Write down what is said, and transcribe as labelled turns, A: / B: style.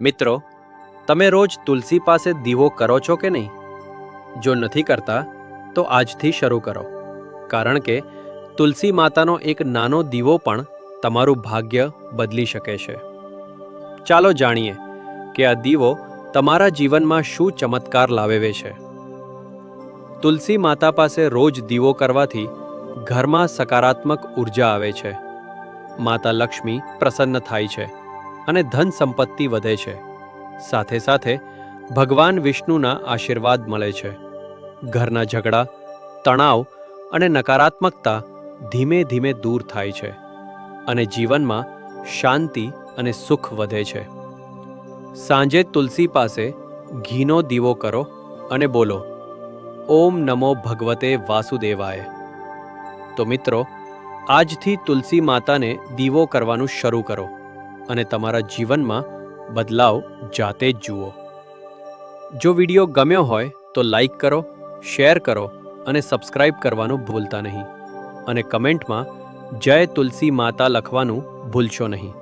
A: મિત્રો, તમે રોજ તુલસી પાસે દીવો કરો છો કે નહીં? જો નથી કરતા તો આજથી શરૂ કરો, કારણ કે તુલસી માતાનો એક નાનો દીવો પણ તમારું ભાગ્ય બદલી શકે છે. ચાલો જાણીએ કે આ દીવો તમારા જીવનમાં શું ચમત્કાર લાવે છે. તુલસી માતા પાસે રોજ દીવો કરવાથી ઘરમાં સકારાત્મક ઉર્જા આવે છે, માતા લક્ષ્મી પ્રસન્ન થાય છે અને ધન સંપત્તિ વધે છે. સાથે સાથે ભગવાન વિષ્ણુના આશીર્વાદ મળે છે. ઘરના ઝઘડા, તણાવ અને નકારાત્મકતા ધીમે ધીમે દૂર થાય છે અને જીવનમાં શાંતિ અને સુખ વધે છે. સાંજે તુલસી પાસે ઘીનો દીવો કરો અને બોલો, ઓમ નમો ભગવતે વાસુદેવાય. તો મિત્રો, આજથી તુલસી માતાને દીવો કરવાનું શરૂ કરો અને તમારા જીવનમાં બદલાવ જાતે જ જુઓ. જો વિડીયો ગમ્યો હોય તો લાઈક કરો, શેર કરો અને સબસ્ક્રાઇબ કરવાનું ભૂલતા નહીં. અને કમેન્ટમાં જય તુલસી માતા લખવાનું ભૂલશો નહીં.